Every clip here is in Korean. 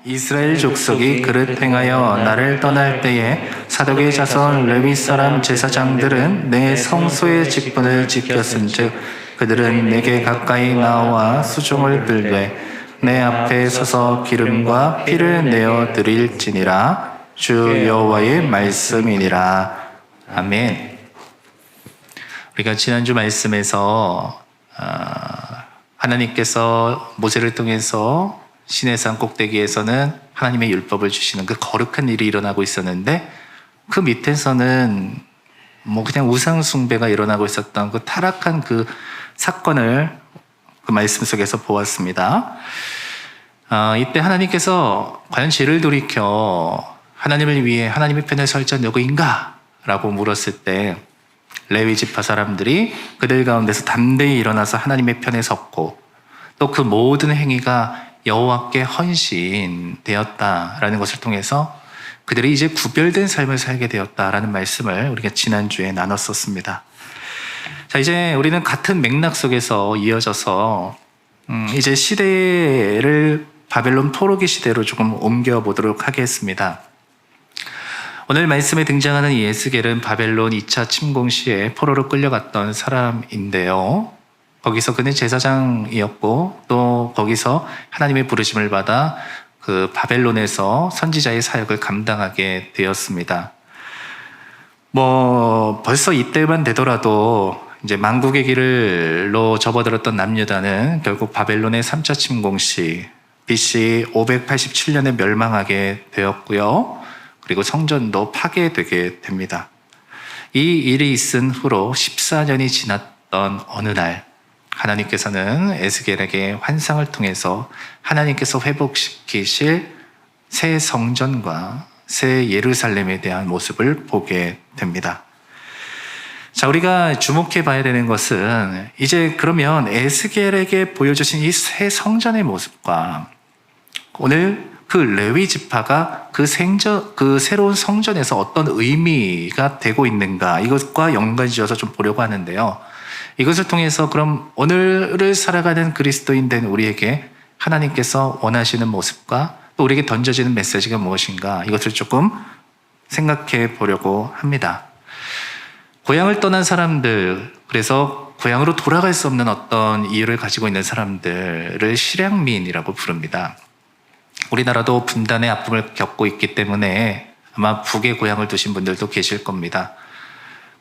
이스라엘 족속이 그릇 행하여 나를 떠날 때에 사독의 자손 레위 사람 제사장들은 내 성소의 직분을 지켰은즉 그들은 내게 가까이 나와 수종을 들되 내 앞에 서서 기름과 피를 내어 드릴지니라. 주 여호와의 말씀이니라. 아멘. 우리가 지난주 말씀에서 하나님께서 모세를 통해서 시내산 꼭대기에서는 하나님의 율법을 주시는 그 거룩한 일이 일어나고 있었는데, 그 밑에서는 그냥 우상 숭배가 일어나고 있었던 그 타락한 그 사건을 그 말씀 속에서 보았습니다. 이때 하나님께서 과연 죄를 돌이켜 하나님을 위해 하나님의 편에 설 자 누구인가? 라고 물었을 때 레위 지파 사람들이 그들 가운데서 담대히 일어나서 하나님의 편에 섰고, 또 그 모든 행위가 여호와께 헌신되었다라는 것을 통해서 그들이 이제 구별된 삶을 살게 되었다라는 말씀을 우리가 지난주에 나눴었습니다. 자, 이제 우리는 같은 맥락 속에서 이어져서 이제 시대를 바벨론 포로기 시대로 조금 옮겨보도록 하겠습니다. 오늘 말씀에 등장하는 이 에스겔은 바벨론 2차 침공 시에 포로로 끌려갔던 사람인데요. 거기서 그는 제사장이었고, 또 거기서 하나님의 부르심을 받아 그 바벨론에서 선지자의 사역을 감당하게 되었습니다. 벌써 이때만 되더라도 이제 만국의 길로 접어들었던 남유다는 결국 바벨론의 3차 침공 시 BC 587년에 멸망하게 되었고요. 그리고 성전도 파괴되게 됩니다. 이 일이 있은 후로 14년이 지났던 어느 날, 하나님께서는 에스겔에게 환상을 통해서 하나님께서 회복시키실 새 성전과 새 예루살렘에 대한 모습을 보게 됩니다. 자, 우리가 주목해 봐야 되는 것은 이제 그러면 에스겔에게 보여주신 이 새 성전의 모습과 오늘 그 레위 지파가 그 새로운 성전에서 어떤 의미가 되고 있는가, 이것과 연관이 지어서 좀 보려고 하는데요. 이것을 통해서 그럼 오늘을 살아가는 그리스도인 된 우리에게 하나님께서 원하시는 모습과 또 우리에게 던져지는 메시지가 무엇인가, 이것을 조금 생각해 보려고 합니다. 고향을 떠난 사람들, 그래서 고향으로 돌아갈 수 없는 어떤 이유를 가지고 있는 사람들을 실향민이라고 부릅니다. 우리나라도 분단의 아픔을 겪고 있기 때문에 아마 북에 고향을 두신 분들도 계실 겁니다.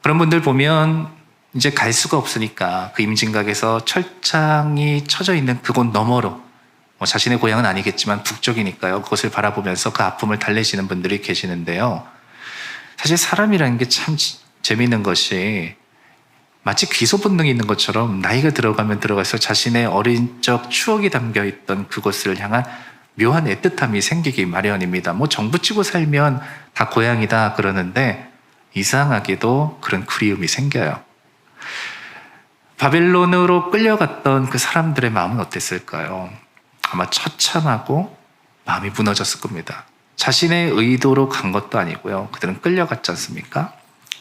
그런 분들 보면 이제 갈 수가 없으니까 그 임진각에서 철창이 쳐져 있는 그곳 너머로, 자신의 고향은 아니겠지만 북쪽이니까요, 그것을 바라보면서 그 아픔을 달래시는 분들이 계시는데요. 사실 사람이라는 게 참 재미있는 것이 마치 귀소 본능이 있는 것처럼 나이가 들어가면 들어갈수록 자신의 어린 적 추억이 담겨있던 그곳을 향한 묘한 애틋함이 생기기 마련입니다. 정부 치고 살면 다 고향이다 그러는데 이상하게도 그런 그리움이 생겨요. 바벨론으로 끌려갔던 그 사람들의 마음은 어땠을까요? 아마 처참하고 마음이 무너졌을 겁니다. 자신의 의도로 간 것도 아니고요. 그들은 끌려갔지 않습니까?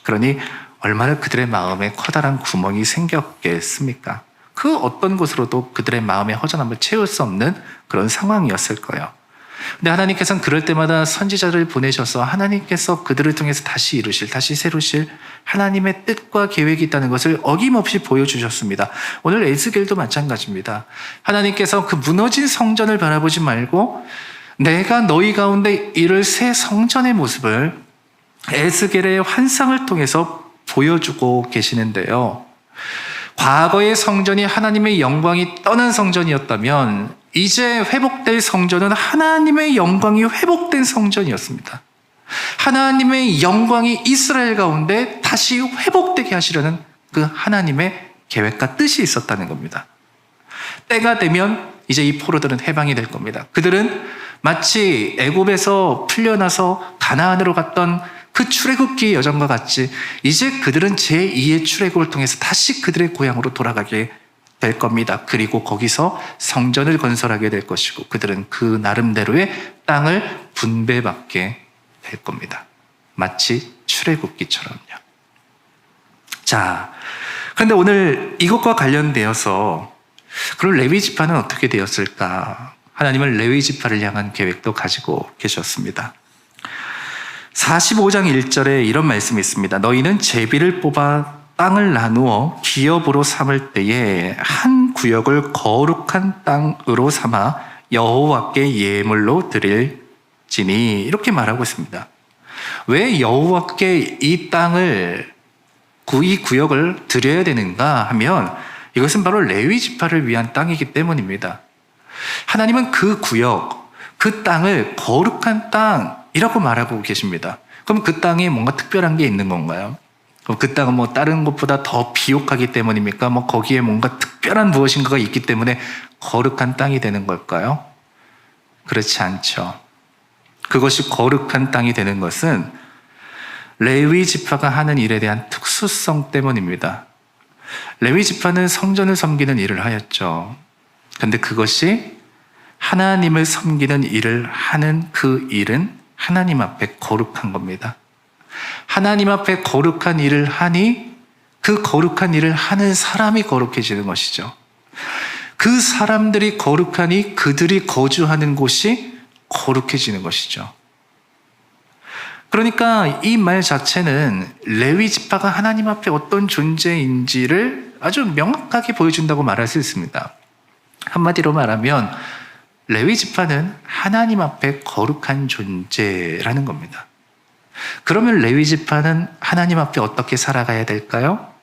그러니 얼마나 그들의 마음에 커다란 구멍이 생겼겠습니까? 그 어떤 곳으로도 그들의 마음의 허전함을 채울 수 없는 그런 상황이었을 거예요. 근데 하나님께서는 그럴 때마다 선지자를 보내셔서 하나님께서 그들을 통해서 다시 세우실 하나님의 뜻과 계획이 있다는 것을 어김없이 보여주셨습니다. 오늘 에스겔도 마찬가지입니다. 하나님께서 그 무너진 성전을 바라보지 말고 내가 너희 가운데 이룰 새 성전의 모습을 에스겔의 환상을 통해서 보여주고 계시는데요. 과거의 성전이 하나님의 영광이 떠난 성전이었다면 이제 회복될 성전은 하나님의 영광이 회복된 성전이었습니다. 하나님의 영광이 이스라엘 가운데 다시 회복되게 하시려는 그 하나님의 계획과 뜻이 있었다는 겁니다. 때가 되면 이제 이 포로들은 해방이 될 겁니다. 그들은 마치 애굽에서 풀려나서 가나안으로 갔던 그 출애굽기의 여정과 같이 이제 그들은 제2의 출애굽을 통해서 다시 그들의 고향으로 돌아가게 될 겁니다. 그리고 거기서 성전을 건설하게 될 것이고 그들은 그 나름대로의 땅을 분배받게 될 겁니다. 마치 출애굽기처럼요. 자, 그런데 오늘 이것과 관련되어서 그럼 레위 지파는 어떻게 되었을까 하나님은 레위 지파를 향한 계획도 가지고 계셨습니다. 45장 1절에 이런 말씀이 있습니다. 너희는 제비를 뽑아 땅을 나누어 기업으로 삼을 때에 한 구역을 거룩한 땅으로 삼아 여호와께 예물로 드릴지니, 이렇게 말하고 있습니다. 왜 여호와께 이 구역을 드려야 되는가 하면, 이것은 바로 레위 지파를 위한 땅이기 때문입니다. 하나님은 그 구역, 그 땅을 거룩한 땅이라고 말하고 계십니다. 그럼 그 땅에 뭔가 특별한 게 있는 건가요? 그럼 그 땅은 뭐 다른 곳보다 더 비옥하기 때문입니까? 뭐 거기에 뭔가 특별한 무엇인가가 있기 때문에 거룩한 땅이 되는 걸까요? 그렇지 않죠. 그것이 거룩한 땅이 되는 것은 레위 지파가 하는 일에 대한 특수성 때문입니다. 레위 지파는 성전을 섬기는 일을 하였죠. 그런데 그것이 하나님을 섬기는 일을 하는 그 일은 하나님 앞에 거룩한 겁니다. 하나님 앞에 거룩한 일을 하니 그 거룩한 일을 하는 사람이 거룩해지는 것이죠. 그 사람들이 거룩하니 그들이 거주하는 곳이 거룩해지는 것이죠. 그러니까 이 말 자체는 레위 지파가 하나님 앞에 어떤 존재인지를 아주 명확하게 보여준다고 말할 수 있습니다. 한마디로 말하면 레위 지파는 하나님 앞에 거룩한 존재라는 겁니다. 그러면 레위 지파는 하나님 앞에 어떻게 살아가야 될까요?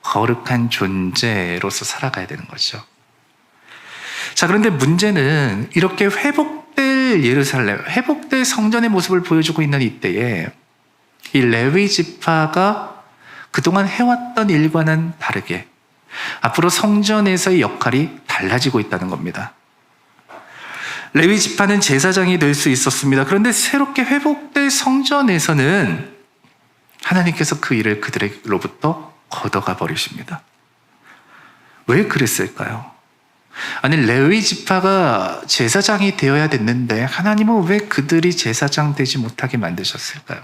거룩한 존재로서 살아가야 되는 거죠. 자, 그런데 문제는 이렇게 회복될 예루살렘, 회복될 성전의 모습을 보여주고 있는 이때에 이 레위 지파가 그동안 해왔던 일과는 다르게 앞으로 성전에서의 역할이 달라지고 있다는 겁니다. 레위 지파는 제사장이 될 수 있었습니다. 그런데 새롭게 회복될 성전에서는 하나님께서 그 일을 그들로부터 걷어가 버리십니다. 왜 그랬을까요? 아니, 레위 지파가 제사장이 되어야 됐는데 하나님은 왜 그들이 제사장 되지 못하게 만드셨을까요?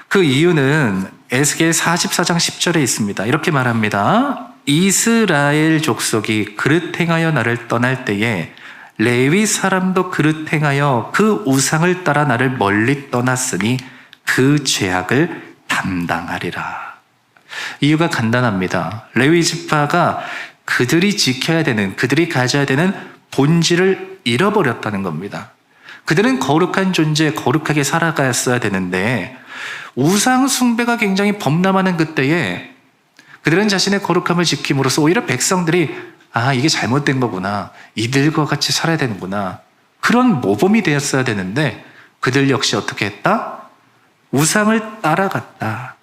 그 이유는 에스겔 44장 10절에 있습니다. 이렇게 말합니다. 이스라엘 족속이 그릇 행하여 나를 떠날 때에 레위 사람도 그릇 행하여 그 우상을 따라 나를 멀리 떠났으니 그 죄악을 담당하리라. 이유가 간단합니다. 레위 지파가 그들이 지켜야 되는, 그들이 가져야 되는 본질을 잃어버렸다는 겁니다. 그들은 거룩한 존재, 거룩하게 살아갔어야 되는데 우상 숭배가 굉장히 범람하는 그때에 그들은 자신의 거룩함을 지킴으로써 오히려 백성들이 이게 잘못된 거구나, 이들과 같이 살아야 되는구나, 그런 모범이 되었어야 되는데 그들 역시 어떻게 했다? 우상을 따라갔다.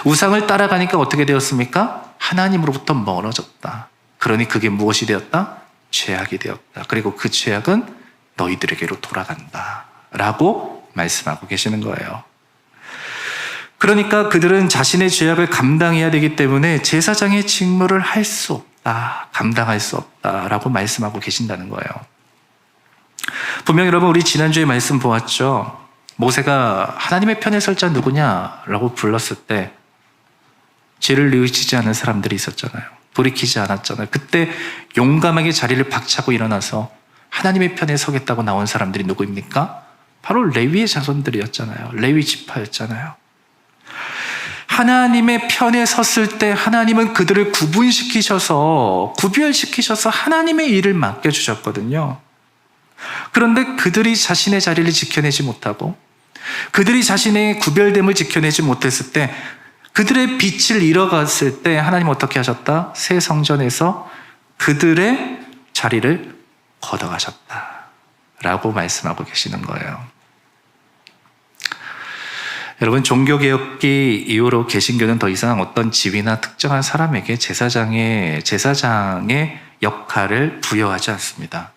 우상을 따라가니까 어떻게 되었습니까? 하나님으로부터 멀어졌다. 그러니 그게 무엇이 되었다? 죄악이 되었다. 그리고 그 죄악은 너희들에게로 돌아간다 라고 말씀하고 계시는 거예요. 그러니까 그들은 자신의 죄악을 감당해야 되기 때문에 제사장의 직무를 할 수 없다, 감당할 수 없다라고 말씀하고 계신다는 거예요. 분명 여러분, 우리 지난주에 말씀 보았죠. 모세가 하나님의 편에 설 자 누구냐라고 불렀을 때 죄를 뉘우치지 않은 사람들이 있었잖아요. 돌이키지 않았잖아요. 그때 용감하게 자리를 박차고 일어나서 하나님의 편에 서겠다고 나온 사람들이 누구입니까? 바로 레위의 자손들이었잖아요. 레위 지파였잖아요. 하나님의 편에 섰을 때 하나님은 그들을 구별시키셔서 하나님의 일을 맡겨주셨거든요. 그런데 그들이 자신의 자리를 지켜내지 못하고 그들이 자신의 구별됨을 지켜내지 못했을 때, 그들의 빛을 잃어갔을 때 하나님 어떻게 하셨다? 새 성전에서 그들의 자리를 걷어가셨다 라고 말씀하고 계시는 거예요. 여러분, 종교개혁기 이후로 개신교는 더 이상 어떤 지위나 특정한 사람에게 제사장의 역할을 부여하지 않습니다.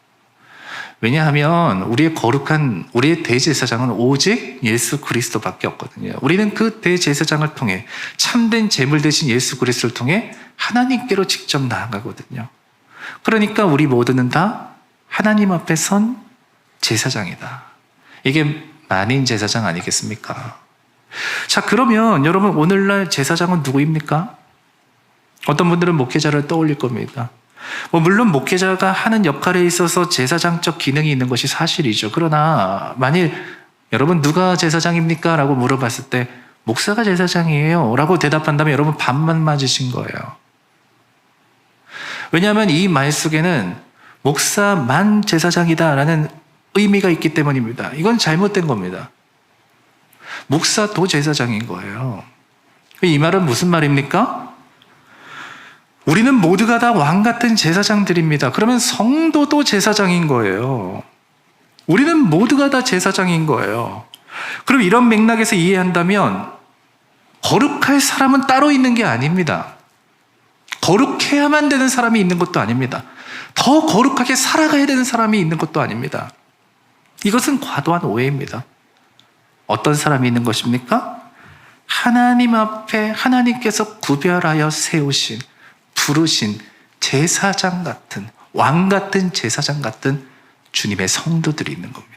왜냐하면 우리의 대제사장은 오직 예수 그리스도밖에 없거든요. 우리는 그 대제사장을 통해, 참된 제물 대신 예수 그리스도를 통해 하나님께로 직접 나아가거든요. 그러니까 우리 모두는 다 하나님 앞에 선 제사장이다. 이게 만인 제사장 아니겠습니까? 자, 그러면 여러분, 오늘날 제사장은 누구입니까? 어떤 분들은 목회자를 떠올릴 겁니다. 물론 목회자가 하는 역할에 있어서 제사장적 기능이 있는 것이 사실이죠. 그러나 만일 여러분 누가 제사장입니까? 라고 물어봤을 때 목사가 제사장이에요 라고 대답한다면 여러분 반만 맞으신 거예요. 왜냐하면 이 말 속에는 목사만 제사장이다라는 의미가 있기 때문입니다. 이건 잘못된 겁니다. 목사도 제사장인 거예요. 이 말은 무슨 말입니까? 우리는 모두가 다 왕 같은 제사장들입니다. 그러면 성도도 제사장인 거예요. 우리는 모두가 다 제사장인 거예요. 그럼 이런 맥락에서 이해한다면 거룩할 사람은 따로 있는 게 아닙니다. 거룩해야만 되는 사람이 있는 것도 아닙니다. 더 거룩하게 살아가야 되는 사람이 있는 것도 아닙니다. 이것은 과도한 오해입니다. 어떤 사람이 있는 것입니까? 하나님 앞에 하나님께서 구별하여 세우신, 부르신 제사장 같은, 왕 같은 제사장 같은 주님의 성도들이 있는 겁니다.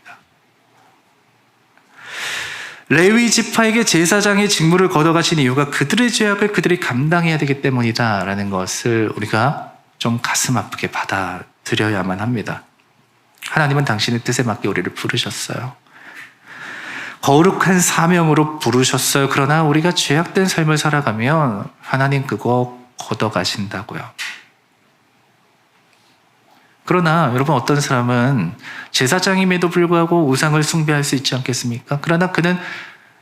레위 지파에게 제사장의 직무를 걷어가신 이유가 그들의 죄악을 그들이 감당해야 되기 때문이다라는 것을 우리가 좀 가슴 아프게 받아들여야만 합니다. 하나님은 당신의 뜻에 맞게 우리를 부르셨어요. 거룩한 사명으로 부르셨어요. 그러나 우리가 죄악된 삶을 살아가면 하나님 그거 걷어가신다고요. 그러나 여러분 어떤 사람은 제사장임에도 불구하고 우상을 숭배할 수 있지 않겠습니까? 그러나 그는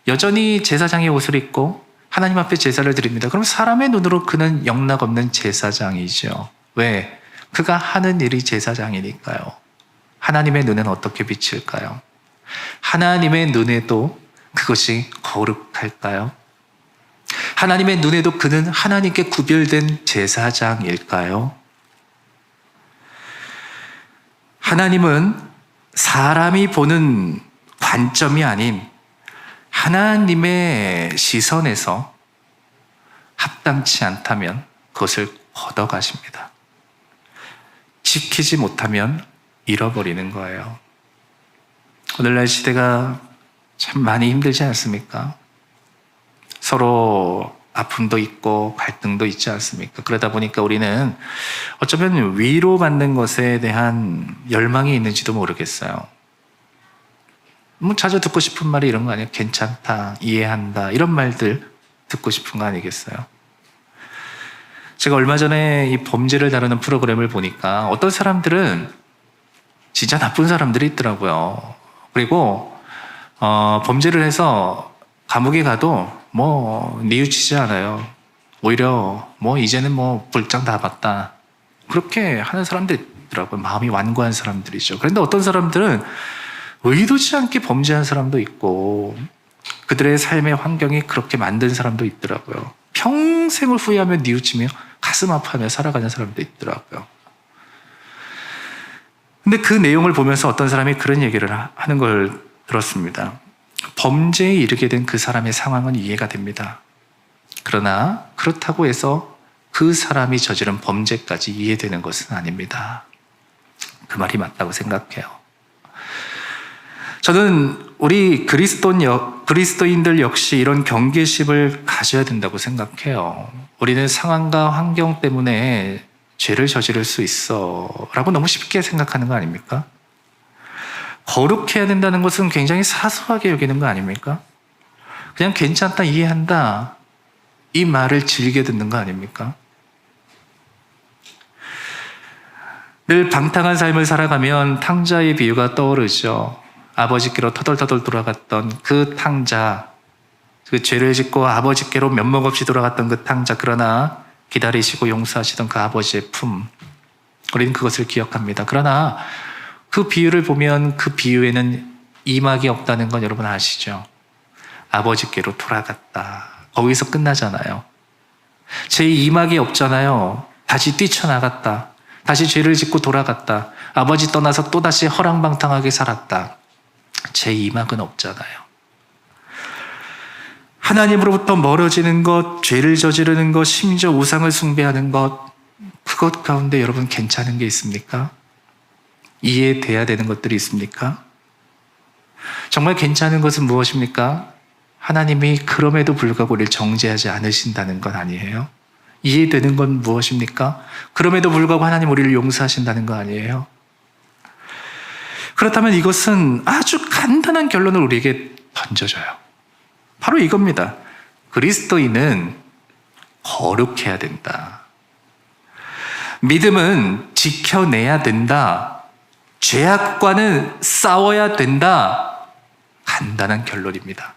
여전히 제사장의 옷을 입고 하나님 앞에 제사를 드립니다. 그럼 사람의 눈으로 그는 영락없는 제사장이죠. 왜? 그가 하는 일이 제사장이니까요. 하나님의 눈은 어떻게 비칠까요? 하나님의 눈에도 그것이 거룩할까요? 하나님의 눈에도 그는 하나님께 구별된 제사장일까요? 하나님은 사람이 보는 관점이 아닌 하나님의 시선에서 합당치 않다면 그것을 걷어가십니다. 지키지 못하면 잃어버리는 거예요. 오늘날 시대가 참 많이 힘들지 않습니까? 서로 아픔도 있고 갈등도 있지 않습니까? 그러다 보니까 우리는 어쩌면 위로받는 것에 대한 열망이 있는지도 모르겠어요. 자주 듣고 싶은 말이 이런 거 아니에요? 괜찮다, 이해한다, 이런 말들 듣고 싶은 거 아니겠어요? 제가 얼마 전에 이 범죄를 다루는 프로그램을 보니까 어떤 사람들은 진짜 나쁜 사람들이 있더라고요. 그리고 범죄를 해서 감옥에 가도 뉘우치지 않아요. 오히려 이제는 불장 다 봤다, 그렇게 하는 사람들이 있더라고요. 마음이 완고한 사람들이죠. 그런데 어떤 사람들은 의도치 않게 범죄한 사람도 있고 그들의 삶의 환경이 그렇게 만든 사람도 있더라고요. 평생을 후회하며 뉘우치며 가슴 아파하며 살아가는 사람도 있더라고요. 근데 그 내용을 보면서 어떤 사람이 그런 얘기를 하는 걸 들었습니다. 범죄에 이르게 된 그 사람의 상황은 이해가 됩니다. 그러나 그렇다고 해서 그 사람이 저지른 범죄까지 이해되는 것은 아닙니다. 그 말이 맞다고 생각해요. 저는 우리 그리스도인들 역시 이런 경계심을 가져야 된다고 생각해요. 우리는 상황과 환경 때문에 죄를 저지를 수 있어 라고 너무 쉽게 생각하는 거 아닙니까? 거룩해야 된다는 것은 굉장히 사소하게 여기는 거 아닙니까? 그냥 괜찮다, 이해한다, 이 말을 즐겨 듣는 거 아닙니까? 늘 방탕한 삶을 살아가면 탕자의 비유가 떠오르죠. 아버지께로 터덜터덜 돌아갔던 그 탕자, 그 죄를 짓고 아버지께로 면목 없이 돌아갔던 그 탕자, 그러나 기다리시고 용서하시던 그 아버지의 품, 우리는 그것을 기억합니다. 그러나 그 비유를 보면 그 비유에는 이막이 없다는 건 여러분 아시죠? 아버지께로 돌아갔다, 거기서 끝나잖아요. 제 이막이 없잖아요. 다시 뛰쳐나갔다, 다시 죄를 짓고 돌아갔다, 아버지 떠나서 또다시 허랑방탕하게 살았다. 제 이막은 없잖아요. 하나님으로부터 멀어지는 것, 죄를 저지르는 것, 심지어 우상을 숭배하는 것, 그것 가운데 여러분 괜찮은 게 있습니까? 이해돼야 되는 것들이 있습니까? 정말 괜찮은 것은 무엇입니까? 하나님이 그럼에도 불구하고 우리를 정죄하지 않으신다는 건 아니에요. 이해되는 건 무엇입니까? 그럼에도 불구하고 하나님 우리를 용서하신다는 거 아니에요? 그렇다면 이것은 아주 간단한 결론을 우리에게 던져줘요. 바로 이겁니다. 그리스도인은 거룩해야 된다. 믿음은 지켜내야 된다. 죄악과는 싸워야 된다. 간단한 결론입니다.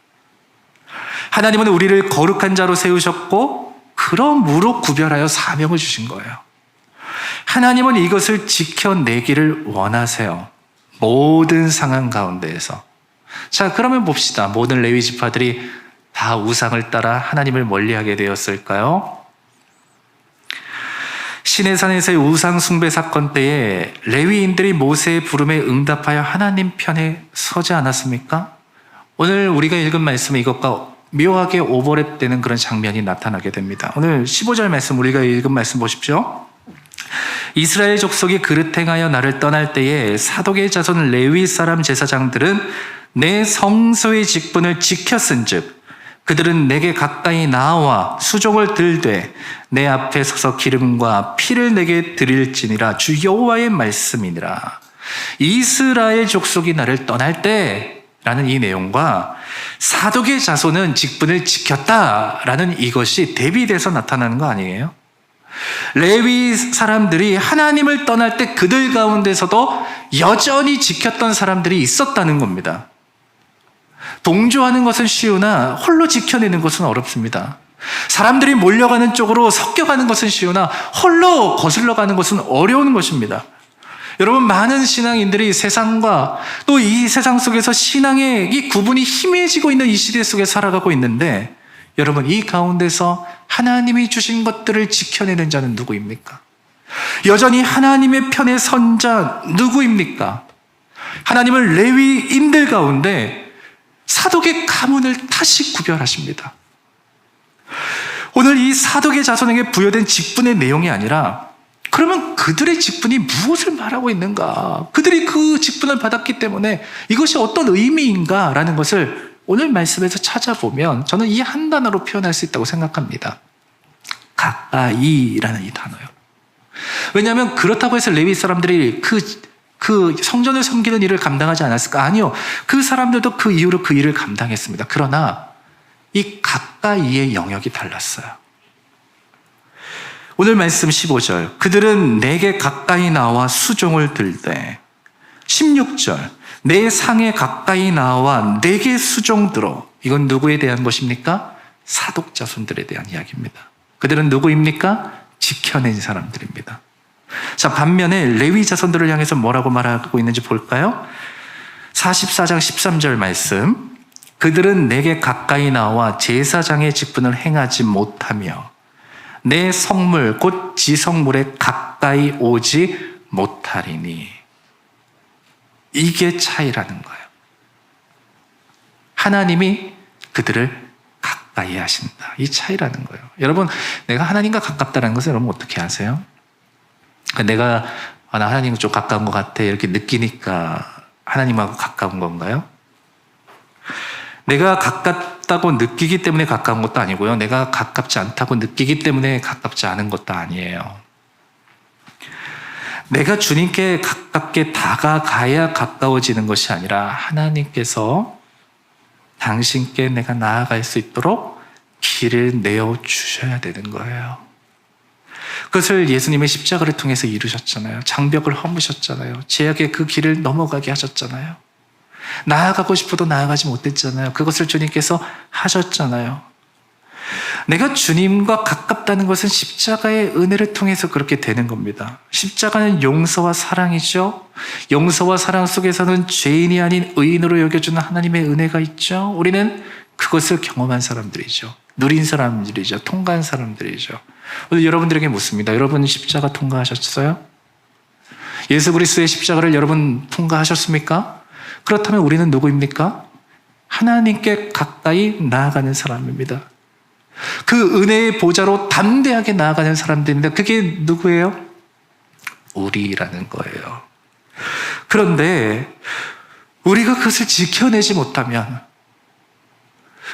하나님은 우리를 거룩한 자로 세우셨고 그러므로 구별하여 사명을 주신 거예요. 하나님은 이것을 지켜내기를 원하세요. 모든 상황 가운데에서. 자, 그러면 봅시다. 모든 레위 지파들이 다 우상을 따라 하나님을 멀리하게 되었을까요? 시내산에서의 우상 숭배 사건 때에 레위인들이 모세의 부름에 응답하여 하나님 편에 서지 않았습니까? 오늘 우리가 읽은 말씀은 이것과 묘하게 오버랩되는 그런 장면이 나타나게 됩니다. 오늘 15절 말씀, 우리가 읽은 말씀 보십시오. 이스라엘 족속이 그릇 행하여 나를 떠날 때에 사독의 자손 레위 사람 제사장들은 내 성소의 직분을 지켰은즉 그들은 내게 가까이 나와 수종을 들되 내 앞에 서서 기름과 피를 내게 드릴지니라. 주 여호와의 말씀이니라. 이스라엘 족속이 나를 떠날 때라는 이 내용과 사독의 자손은 직분을 지켰다라는 이것이 대비돼서 나타나는 거 아니에요? 레위 사람들이 하나님을 떠날 때 그들 가운데서도 여전히 지켰던 사람들이 있었다는 겁니다. 동조하는 것은 쉬우나 홀로 지켜내는 것은 어렵습니다. 사람들이 몰려가는 쪽으로 섞여가는 것은 쉬우나 홀로 거슬러가는 것은 어려운 것입니다. 여러분, 많은 신앙인들이 세상과 또 이 세상 속에서 신앙의 이 구분이 희미해지고 있는 이 시대 속에 살아가고 있는데, 여러분, 이 가운데서 하나님이 주신 것들을 지켜내는 자는 누구입니까? 여전히 하나님의 편에 선 자 누구입니까? 하나님은 레위인들 가운데 사독의 가문을 다시 구별하십니다. 오늘 이 사독의 자손에게 부여된 직분의 내용이 아니라, 그러면 그들의 직분이 무엇을 말하고 있는가? 그들이 그 직분을 받았기 때문에 이것이 어떤 의미인가? 라는 것을 오늘 말씀에서 찾아보면 저는 이 한 단어로 표현할 수 있다고 생각합니다. 가까이라는 이 단어요. 왜냐하면 그렇다고 해서 레위 사람들이 그 성전을 섬기는 일을 감당하지 않았을까? 아니요. 그 사람들도 그 이후로 그 일을 감당했습니다. 그러나 이 가까이의 영역이 달랐어요. 오늘 말씀 15절. 그들은 내게 가까이 나와 수종을 들되. 16절. 내 상에 가까이 나와 내게 수종 들어. 이건 누구에 대한 것입니까? 사독 자손들에 대한 이야기입니다. 그들은 누구입니까? 지켜낸 사람들입니다. 자, 반면에 레위 자손들을 향해서 뭐라고 말하고 있는지 볼까요? 44장 13절 말씀. 그들은 내게 가까이 나와 제사장의 직분을 행하지 못하며 내 성물 곧 지성물에 가까이 오지 못하리니. 이게 차이라는 거예요. 하나님이 그들을 가까이 하신다. 이 차이라는 거예요. 여러분, 내가 하나님과 가깝다는 것을 여러분 어떻게 아세요? 내가 나 하나님과 좀 가까운 것 같아 이렇게 느끼니까 하나님하고 가까운 건가요? 내가 가깝다고 느끼기 때문에 가까운 것도 아니고요. 내가 가깝지 않다고 느끼기 때문에 가깝지 않은 것도 아니에요. 내가 주님께 가깝게 다가가야 가까워지는 것이 아니라 하나님께서 당신께 내가 나아갈 수 있도록 길을 내어주셔야 되는 거예요. 그것을 예수님의 십자가를 통해서 이루셨잖아요. 장벽을 허무셨잖아요. 죄악의 그 길을 넘어가게 하셨잖아요. 나아가고 싶어도 나아가지 못했잖아요. 그것을 주님께서 하셨잖아요. 내가 주님과 가깝다는 것은 십자가의 은혜를 통해서 그렇게 되는 겁니다. 십자가는 용서와 사랑이죠. 용서와 사랑 속에서는 죄인이 아닌 의인으로 여겨주는 하나님의 은혜가 있죠. 우리는 그것을 경험한 사람들이죠. 누린 사람들이죠. 통과한 사람들이죠. 오늘 여러분들에게 묻습니다. 여러분 십자가 통과하셨어요? 예수 그리스도의 십자가를 여러분 통과하셨습니까? 그렇다면 우리는 누구입니까? 하나님께 가까이 나아가는 사람입니다. 그 은혜의 보좌로 담대하게 나아가는 사람들입니다. 그게 누구예요? 우리라는 거예요. 그런데 우리가 그것을 지켜내지 못하면,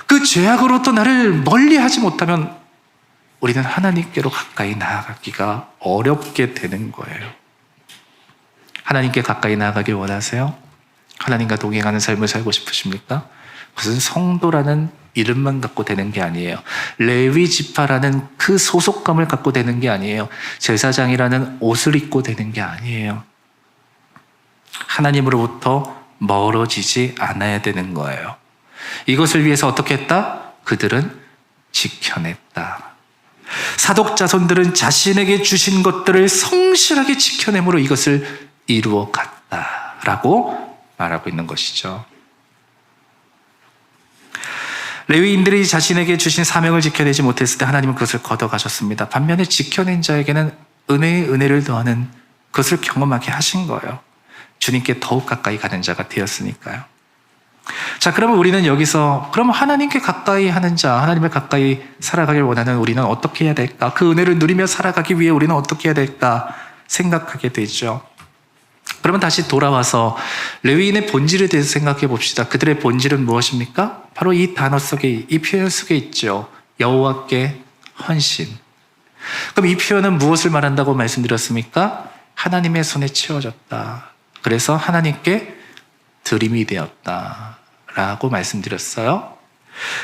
그 죄악으로부터 나를 멀리하지 못하면 우리는 하나님께로 가까이 나아가기가 어렵게 되는 거예요. 하나님께 가까이 나아가길 원하세요? 하나님과 동행하는 삶을 살고 싶으십니까? 그것은 성도라는 이름만 갖고 되는 게 아니에요. 레위 지파라는 그 소속감을 갖고 되는 게 아니에요. 제사장이라는 옷을 입고 되는 게 아니에요. 하나님으로부터 멀어지지 않아야 되는 거예요. 이것을 위해서 어떻게 했다? 그들은 지켜냈다. 사독 자손들은 자신에게 주신 것들을 성실하게 지켜내므로 이것을 이루어 갔다라고 말하고 있는 것이죠. 레위인들이 자신에게 주신 사명을 지켜내지 못했을 때 하나님은 그것을 걷어가셨습니다. 반면에 지켜낸 자에게는 은혜의 은혜를 더하는 그것을 경험하게 하신 거예요. 주님께 더욱 가까이 가는 자가 되었으니까요. 자, 그러면 우리는 여기서 그럼 하나님께 가까이 하는 자, 하나님을 가까이 살아가길 원하는 우리는 어떻게 해야 될까? 그 은혜를 누리며 살아가기 위해 우리는 어떻게 해야 될까? 생각하게 되죠. 그러면 다시 돌아와서 레위인의 본질에 대해서 생각해 봅시다. 그들의 본질은 무엇입니까? 바로 이 단어 속에, 이 표현 속에 있죠. 여호와께 헌신. 그럼 이 표현은 무엇을 말한다고 말씀드렸습니까? 하나님의 손에 채워졌다. 그래서 하나님께 드림이 되었다 라고 말씀드렸어요.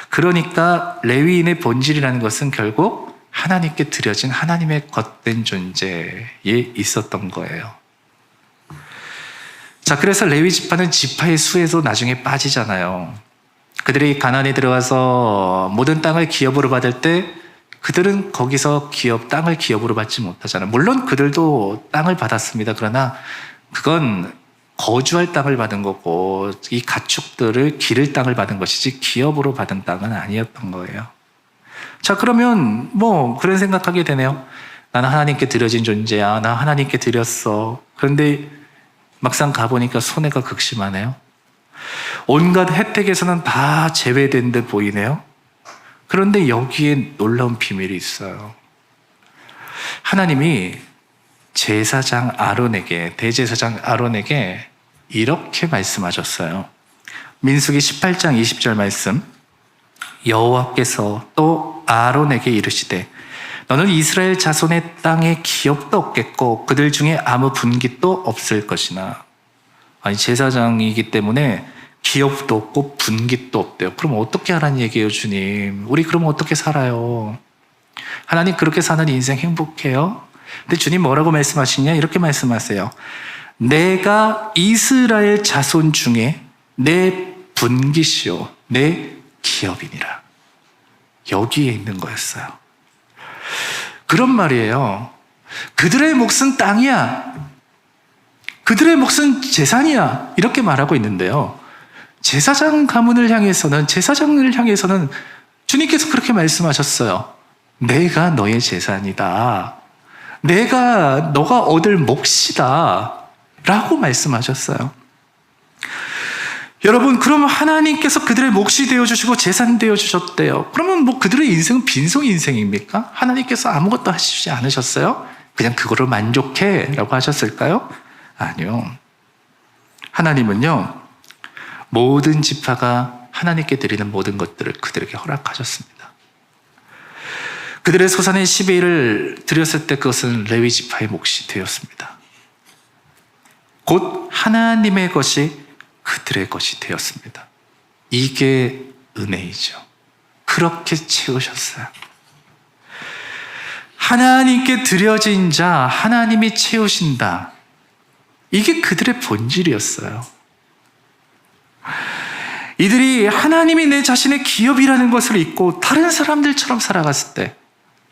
그러니까 레위인의 본질이라는 것은 결국 하나님께 드려진 하나님의 겉된 존재에 있었던 거예요. 자, 그래서 레위 지파는 지파의 수에서 나중에 빠지잖아요. 그들이 가나안에 들어가서 모든 땅을 기업으로 받을 때 그들은 거기서 땅을 기업으로 받지 못하잖아요. 물론 그들도 땅을 받았습니다. 그러나 그건 거주할 땅을 받은 거고 이 가축들을 기를 땅을 받은 것이지 기업으로 받은 땅은 아니었던 거예요. 자, 그러면 뭐 그런 생각하게 되네요. 나는 하나님께 드려진 존재야. 나 하나님께 드렸어. 그런데 막상 가보니까 손해가 극심하네요. 온갖 혜택에서는 다 제외된 듯 보이네요. 그런데 여기에 놀라운 비밀이 있어요. 하나님이 제사장 아론에게, 대제사장 아론에게 이렇게 말씀하셨어요. 민수기 18장 20절 말씀. 여호와께서 또 아론에게 이르시되 너는 이스라엘 자손의 땅에 기업도 없겠고 그들 중에 아무 분깃도 없을 것이나. 아니, 제사장이기 때문에 기업도 없고 분깃도 없대요. 그럼 어떻게 하라는 얘기예요, 주님? 우리 그러면 어떻게 살아요? 하나님, 그렇게 사는 인생 행복해요? 근데 주님 뭐라고 말씀하시냐? 이렇게 말씀하세요. 내가 이스라엘 자손 중에 내 분깃이요 내 기업이니라. 여기에 있는 거였어요. 그런 말이에요. 그들의 몫은 땅이야. 그들의 몫은 재산이야. 이렇게 말하고 있는데요. 제사장 가문을 향해서는, 제사장을 향해서는 주님께서 그렇게 말씀하셨어요. 내가 너의 재산이다. 너가 얻을 몫이다. 라고 말씀하셨어요. 여러분, 그러면 하나님께서 그들의 몫이 되어주시고 재산 되어주셨대요. 그러면 뭐 그들의 인생은 빈손 인생입니까? 하나님께서 아무것도 하시지 않으셨어요? 그냥 그거로 만족해 라고 하셨을까요? 아니요. 하나님은요, 모든 지파가 하나님께 드리는 모든 것들을 그들에게 허락하셨습니다. 그들의 소산의 10일을 드렸을 때 그것은 레위 지파의 몫이 되었습니다. 곧 하나님의 것이 그들의 것이 되었습니다. 이게 은혜이죠. 그렇게 채우셨어요. 하나님께 드려진 자, 하나님이 채우신다. 이게 그들의 본질이었어요. 이들이 하나님이 내 자신의 기업이라는 것을 잊고 다른 사람들처럼 살아갔을 때,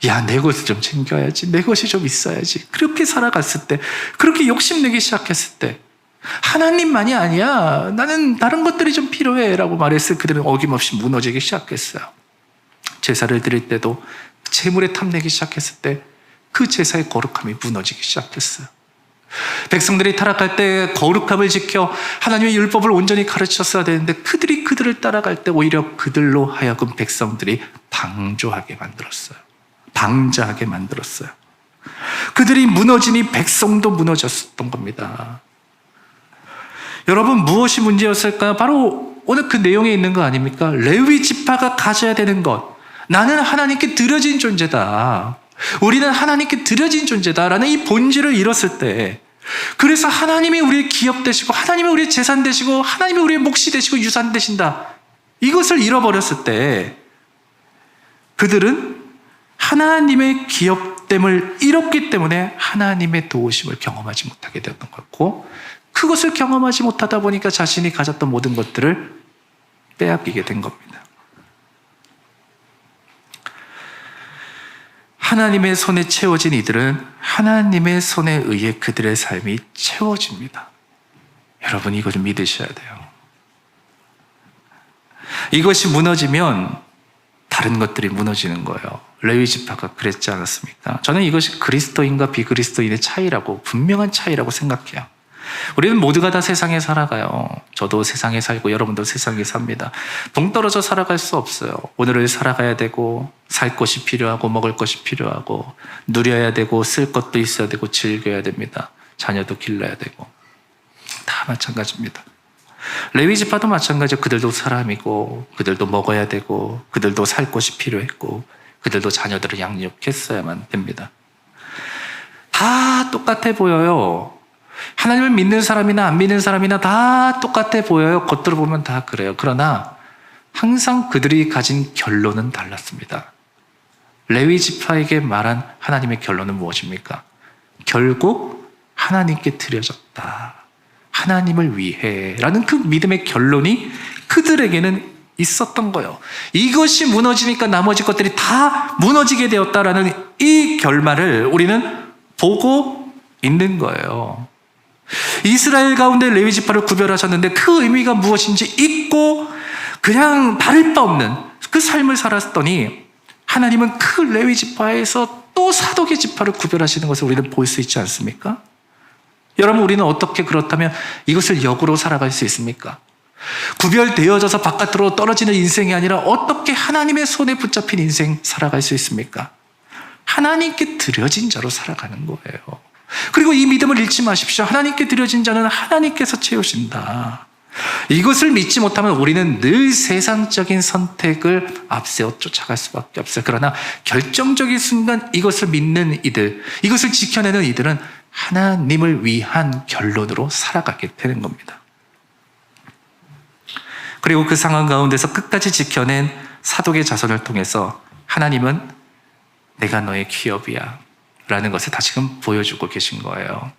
야, 내 것을 좀 챙겨야지, 내 것이 좀 있어야지, 그렇게 살아갔을 때, 그렇게 욕심내기 시작했을 때, 하나님만이 아니야, 나는 다른 것들이 좀 필요해 라고 말했을 때 그들은 어김없이 무너지기 시작했어요. 제사를 드릴 때도 재물에 탐내기 시작했을 때 그 제사의 거룩함이 무너지기 시작했어요. 백성들이 타락할 때 거룩함을 지켜 하나님의 율법을 온전히 가르쳤어야 되는데 그들을 따라갈 때 오히려 그들로 하여금 백성들이 방조하게 만들었어요. 방자하게 만들었어요. 그들이 무너지니 백성도 무너졌었던 겁니다. 여러분, 무엇이 문제였을까요? 바로 오늘 그 내용에 있는 거 아닙니까? 레위 지파가 가져야 되는 것, 나는 하나님께 드려진 존재다. 우리는 하나님께 드려진 존재다라는 이 본질을 잃었을 때, 그래서 하나님이 우리의 기업 되시고 하나님이 우리의 재산 되시고 하나님이 우리의 몫이 되시고 유산 되신다, 이것을 잃어버렸을 때 그들은 하나님의 기업됨을 잃었기 때문에 하나님의 도우심을 경험하지 못하게 되었던 것고, 그것을 경험하지 못하다 보니까 자신이 가졌던 모든 것들을 빼앗기게 된 겁니다. 하나님의 손에 채워진 이들은 하나님의 손에 의해 그들의 삶이 채워집니다. 여러분, 이거 좀 믿으셔야 돼요. 이것이 무너지면 다른 것들이 무너지는 거예요. 레위 지파가 그랬지 않았습니까? 저는 이것이 그리스도인과 비그리스도인의 차이라고, 분명한 차이라고 생각해요. 우리는 모두가 다 세상에 살아가요. 저도 세상에 살고 여러분도 세상에 삽니다. 동떨어져 살아갈 수 없어요. 오늘을 살아가야 되고, 살 것이 필요하고, 먹을 것이 필요하고, 누려야 되고, 쓸 것도 있어야 되고, 즐겨야 됩니다. 자녀도 길러야 되고, 다 마찬가지입니다. 레위 지파도 마찬가지예요. 그들도 사람이고, 그들도 먹어야 되고, 그들도 살 것이 필요했고, 그들도 자녀들을 양육했어야만 됩니다. 다 똑같아 보여요. 하나님을 믿는 사람이나 안 믿는 사람이나 다 똑같아 보여요. 겉으로 보면 다 그래요. 그러나 항상 그들이 가진 결론은 달랐습니다. 레위 지파에게 말한 하나님의 결론은 무엇입니까? 결국 하나님께 드려졌다, 하나님을 위해 라는 그 믿음의 결론이 그들에게는 있었던 거예요. 이것이 무너지니까 나머지 것들이 다 무너지게 되었다라는 이 결말을 우리는 보고 있는 거예요. 이스라엘 가운데 레위 지파를 구별하셨는데 그 의미가 무엇인지 잊고 그냥 다를 바 없는 그 삶을 살았더니, 하나님은 그 레위 지파에서 또 사독의 지파를 구별하시는 것을 우리는 볼 수 있지 않습니까? 여러분, 우리는 어떻게 그렇다면 이것을 역으로 살아갈 수 있습니까? 구별되어져서 바깥으로 떨어지는 인생이 아니라 어떻게 하나님의 손에 붙잡힌 인생 살아갈 수 있습니까? 하나님께 드려진 자로 살아가는 거예요. 그리고 이 믿음을 잃지 마십시오. 하나님께 드려진 자는 하나님께서 채우신다. 이것을 믿지 못하면 우리는 늘 세상적인 선택을 앞세워 쫓아갈 수밖에 없어요. 그러나 결정적인 순간 이것을 믿는 이들, 이것을 지켜내는 이들은 하나님을 위한 결론으로 살아가게 되는 겁니다. 그리고 그 상황 가운데서 끝까지 지켜낸 사독의 자손을 통해서 하나님은 내가 너의 기업이야 라는 것을 다시금 보여주고 계신 거예요.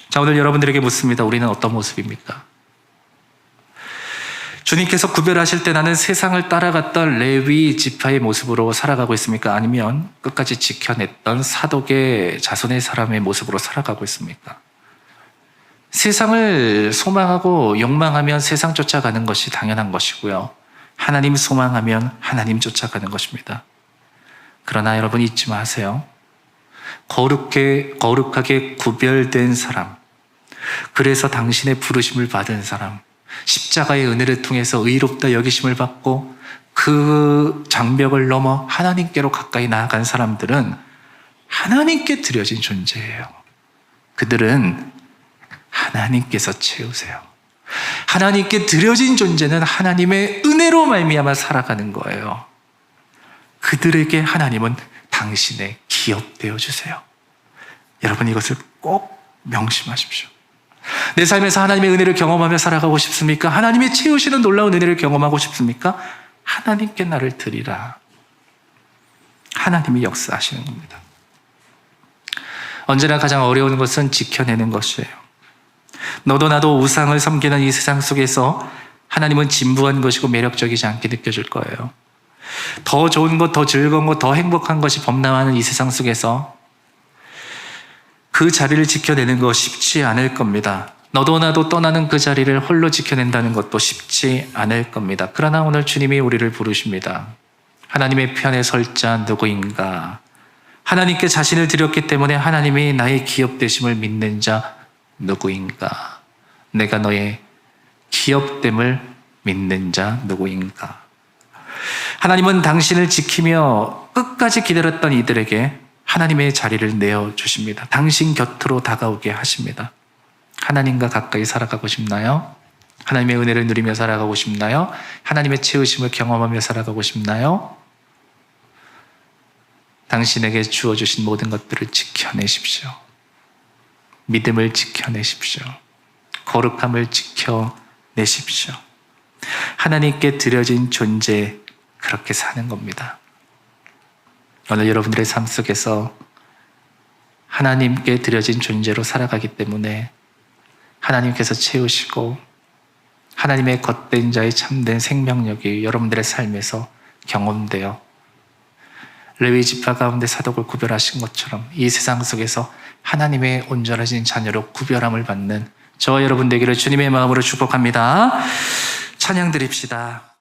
자, 오늘 여러분들에게 묻습니다. 우리는 어떤 모습입니까? 주님께서 구별하실 때 나는 세상을 따라갔던 레위 지파의 모습으로 살아가고 있습니까? 아니면 끝까지 지켜냈던 사독의 자손의 사람의 모습으로 살아가고 있습니까? 세상을 소망하고 욕망하면 세상 쫓아가는 것이 당연한 것이고요. 하나님 소망하면 하나님 쫓아가는 것입니다. 그러나 여러분, 잊지 마세요. 거룩하게 구별된 사람, 그래서 당신의 부르심을 받은 사람, 십자가의 은혜를 통해서 의롭다 여기심을 받고 그 장벽을 넘어 하나님께로 가까이 나아간 사람들은 하나님께 드려진 존재예요. 그들은 하나님께서 채우세요. 하나님께 드려진 존재는 하나님의 은혜로 말미암아 살아가는 거예요. 그들에게 하나님은 당신의 기업 되어주세요. 여러분, 이것을 꼭 명심하십시오. 내 삶에서 하나님의 은혜를 경험하며 살아가고 싶습니까? 하나님의 채우시는 놀라운 은혜를 경험하고 싶습니까? 하나님께 나를 드리라. 하나님이 역사하시는 겁니다. 언제나 가장 어려운 것은 지켜내는 것이에요. 너도 나도 우상을 섬기는 이 세상 속에서 하나님은 진부한 것이고 매력적이지 않게 느껴질 거예요. 더 좋은 것, 더 즐거운 것, 더 행복한 것이 범람하는 이 세상 속에서 그 자리를 지켜내는 거 쉽지 않을 겁니다. 너도 나도 떠나는 그 자리를 홀로 지켜낸다는 것도 쉽지 않을 겁니다. 그러나 오늘 주님이 우리를 부르십니다. 하나님의 편에 설 자 누구인가? 하나님께 자신을 드렸기 때문에 하나님이 나의 기업 되심을 믿는 자 누구인가? 내가 너의 기업됨을 믿는 자 누구인가? 하나님은 당신을 지키며 끝까지 기다렸던 이들에게 하나님의 자리를 내어주십니다. 당신 곁으로 다가오게 하십니다. 하나님과 가까이 살아가고 싶나요? 하나님의 은혜를 누리며 살아가고 싶나요? 하나님의 채우심을 경험하며 살아가고 싶나요? 당신에게 주어주신 모든 것들을 지켜내십시오. 믿음을 지켜내십시오. 거룩함을 지켜내십시오. 하나님께 드려진 존재, 그렇게 사는 겁니다. 오늘 여러분들의 삶 속에서 하나님께 드려진 존재로 살아가기 때문에 하나님께서 채우시고 하나님의 겉된 자의 참된 생명력이 여러분들의 삶에서 경험되어 레위 지파 가운데 사독을 구별하신 것처럼 이 세상 속에서 하나님의 온전하신 자녀로 구별함을 받는 저와 여러분 되기를 주님의 마음으로 축복합니다. 찬양 드립시다.